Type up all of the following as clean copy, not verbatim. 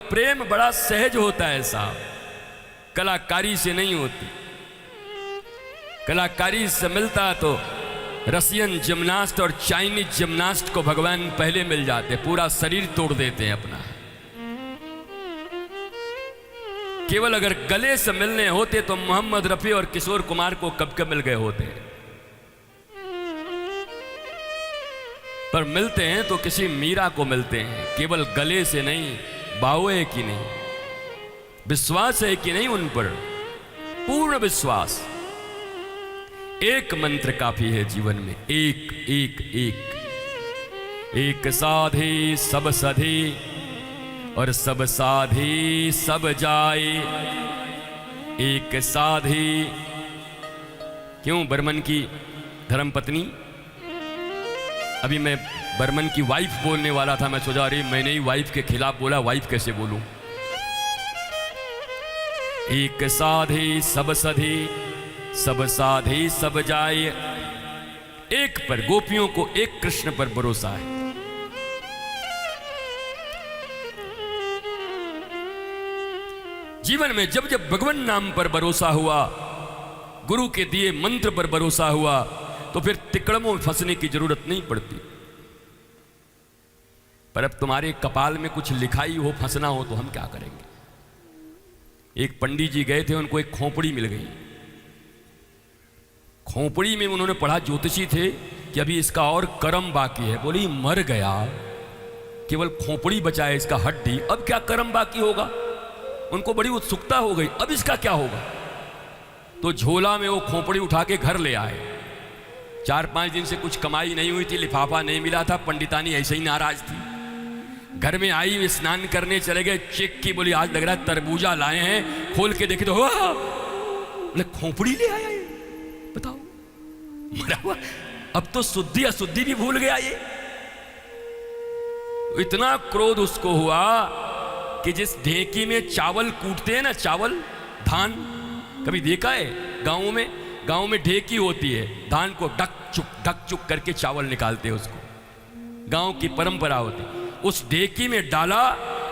प्रेम बड़ा सहज होता है साहब, कलाकारी से नहीं होती। कलाकारी से मिलता तो रसियन जिम्नास्ट और चाइनीज जिम्नास्ट को भगवान पहले मिल जाते, पूरा शरीर तोड़ देते हैं अपना। केवल अगर गले से मिलने होते तो मोहम्मद रफी और किशोर कुमार को कब के मिल गए होते, पर मिलते हैं तो किसी मीरा को मिलते हैं, केवल गले से नहीं। बाव है कि नहीं, विश्वास है कि नहीं उन पर, पूर्ण विश्वास। एक मंत्र काफी है जीवन में, एक एक एक। एक साधे सब सधे और सब साधे सब जाए। एक साधे, क्यों बर्मन की धर्मपत्नी, अभी मैं बर्मन की वाइफ बोलने वाला था, मैं सोचा अरे मैंने ही वाइफ के खिलाफ बोला, वाइफ कैसे बोलूं। एक साधे सब सधे सब साधे सब जाए। एक पर, गोपियों को एक कृष्ण पर भरोसा है। जीवन में जब जब भगवान नाम पर भरोसा हुआ, गुरु के दिए मंत्र पर भरोसा हुआ, तो फिर तिकड़मों में फंसने की जरूरत नहीं पड़ती। पर अब तुम्हारे कपाल में कुछ लिखाई हो, फंसना हो तो हम क्या करेंगे। एक पंडित जी गए थे, उनको एक खोपड़ी मिल गई। खोपड़ी में उन्होंने पढ़ा, ज्योतिषी थे, कि अभी इसका और कर्म बाकी है। बोली मर गया, केवल खोपड़ी बचा है, इसका हड्डी, अब क्या कर्म बाकी होगा। उनको बड़ी उत्सुकता हो गई, अब इसका क्या होगा। तो झोला में वो खोपड़ी उठा के घर ले आए। 4-5 दिन से कुछ कमाई नहीं हुई थी, लिफाफा नहीं मिला था, पंडितानी ऐसे ही नाराज थी। घर में आई, स्नान करने चले गए, चेक की, बोली आज लग रहा है तरबूजा लाए हैं, खोल के देखे तो बोले खोपड़ी ले आया ये, बताओ मरा हुआ। अब तो शुद्धि अशुद्धि भी भूल गया ये। इतना क्रोध उसको हुआ कि जिस ढेकी में चावल कूटते हैं ना, चावल धान, कभी देखा है गाँव में? गाँव में ढेकी होती है, धान को ढक चुक करके चावल निकालते हैं, उसको गाँव की परंपरा होती है। उस ढेकी में डाला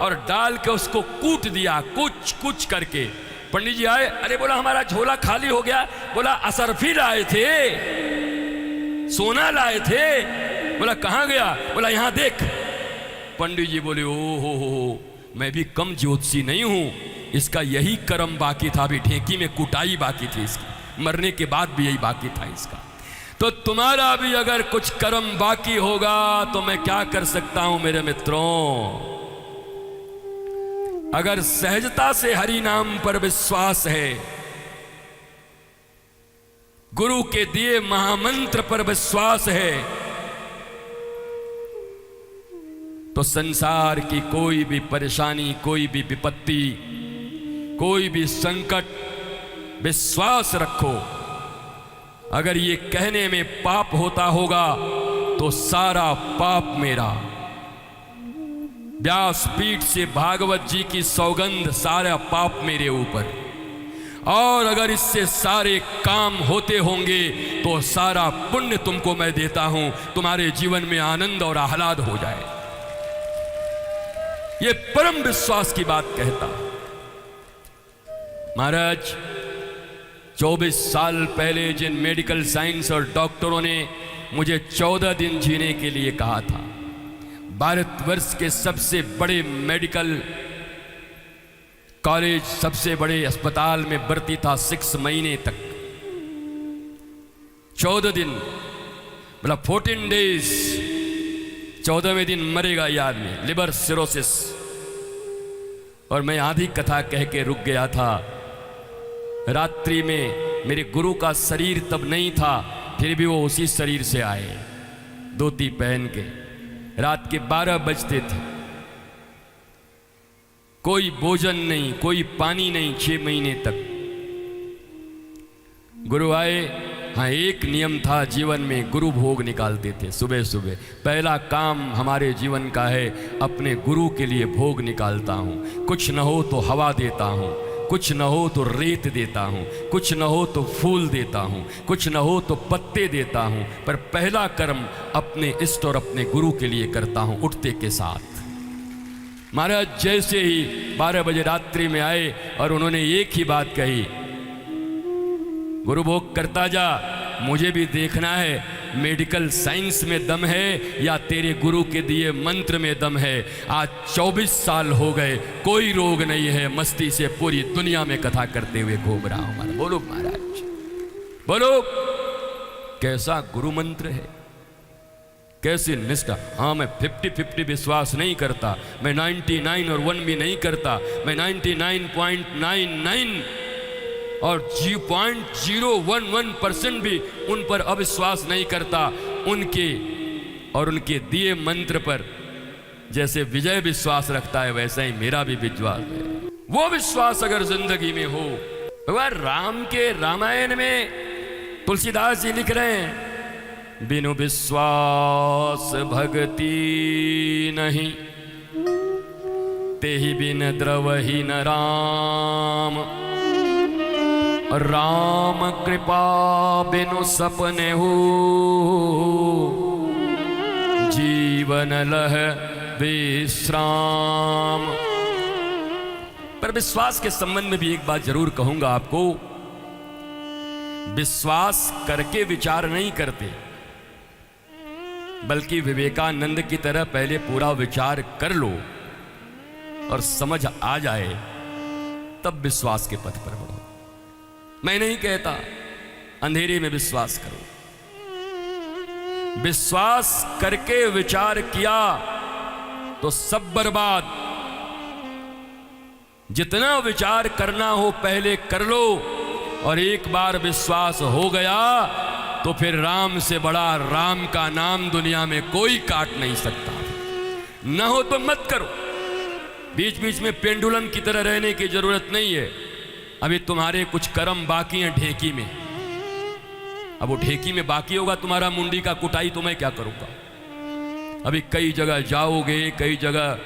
और डाल के उसको कूट दिया, कुछ करके। पंडित जी आए, अरे बोला हमारा झोला खाली हो गया। बोला असरफी लाए थे, सोना लाए थे। बोला कहाँ गया? बोला यहाँ देख। पंडित जी बोले ओ हो, मैं भी कम ज्योतिषी नहीं हूं, इसका यही कर्म बाकी था, अभी ढेकी में कुटाई बाकी थी इसकी, मरने के बाद भी यही बाकी था इसका। तो तुम्हारा भी अगर कुछ कर्म बाकी होगा तो मैं क्या कर सकता हूं मेरे मित्रों। अगर सहजता से हरि नाम पर विश्वास है, गुरु के दिए महामंत्र पर विश्वास है, तो संसार की कोई भी परेशानी, कोई भी विपत्ति, कोई भी संकट, विश्वास रखो। अगर ये कहने में पाप होता होगा तो सारा पाप मेरा। व्यासपीठ से भागवत जी की सौगंध, सारा पाप मेरे ऊपर। और अगर इससे सारे काम होते होंगे तो सारा पुण्य तुमको मैं देता हूं, तुम्हारे जीवन में आनंद और आह्लाद हो जाए। ये परम विश्वास की बात कहता महाराज। 24 साल पहले जिन मेडिकल साइंस और डॉक्टरों ने मुझे 14 दिन जीने के लिए कहा था, भारतवर्ष के सबसे बड़े मेडिकल कॉलेज, सबसे बड़े अस्पताल में भर्ती था 6 महीने तक, 14 दिन, मतलब 14 डेज। 14वें दिन मरेगा ये आदमी, लिवर सिरोसिस। और मैं आधी कथा कह के रुक गया था। रात्रि में मेरे गुरु का शरीर तब नहीं था, फिर भी वो उसी शरीर से आए, धोती पहन के। रात के 12 बजते थे, कोई भोजन नहीं, कोई पानी नहीं, 6 महीने तक। गुरु आए। हाँ, एक नियम था जीवन में, गुरु भोग निकालते थे सुबह सुबह। पहला काम हमारे जीवन का है, अपने गुरु के लिए भोग निकालता हूँ। कुछ न हो तो हवा देता हूँ, कुछ न हो तो रेत देता हूँ, कुछ न हो तो फूल देता हूँ, कुछ न हो तो पत्ते देता हूँ, पर पहला कर्म अपने इष्ट और अपने गुरु के लिए करता हूँ उठते के साथ। महाराज जैसे ही 12 बजे रात्रि में आए और उन्होंने एक ही बात कही, गुरु भोग करता जा, मुझे भी देखना है मेडिकल साइंस में दम है या तेरे गुरु के दिए मंत्र में दम है। आज 24 साल हो गए, कोई रोग नहीं है, मस्ती से पूरी दुनिया में कथा करते हुए घूम रहा हूं। महाराज बोलो, महाराज बोलो, कैसा गुरु मंत्र है, कैसी निष्ठा। हाँ, मैं 50-50 विश्वास नहीं करता, मैं 99 और 1 भी नहीं करता, मैं 99.99 और 0.011% भी उन पर अविश्वास नहीं करता। उनके और उनके दिए मंत्र पर जैसे विजय विश्वास रखता है, वैसा ही मेरा भी विश्वास है। वो विश्वास अगर जिंदगी में हो, भगवान राम के रामायण में तुलसीदास जी लिख रहे हैं, बिनु विश्वास भक्ति नहीं, तेहि बिन द्रवहि न राम। राम कृपा बिनु सपने हो, जीवन लह विश्राम। पर विश्वास के संबंध में भी एक बात जरूर कहूंगा आपको, विश्वास करके विचार नहीं करते, बल्कि विवेकानंद की तरह पहले पूरा विचार कर लो और समझ आ जाए, तब विश्वास के पथ पर बढ़ो। मैं नहीं कहता अंधेरे में विश्वास करो, विश्वास करके विचार किया तो सब बर्बाद। जितना विचार करना हो पहले कर लो, और एक बार विश्वास हो गया तो फिर राम से बड़ा राम का नाम दुनिया में कोई काट नहीं सकता। न हो तो मत करो, बीच बीच में पेंडुलम की तरह रहने की जरूरत नहीं है। अभी तुम्हारे कुछ कर्म बाकी हैं ढेकी में, अब वो ढेकी में बाकी होगा तुम्हारा मुंडी का कुटाई, तो मैं क्या करूंगा। अभी कई जगह जाओगे, कई जगह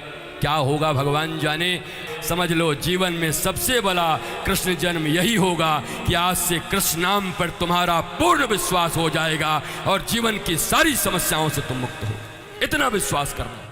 क्या होगा भगवान जाने। समझ लो जीवन में सबसे बड़ा कृष्ण जन्म यही होगा कि आज से कृष्ण नाम पर तुम्हारा पूर्ण विश्वास हो जाएगा और जीवन की सारी समस्याओं से तुम मुक्त हो। इतना विश्वास करना।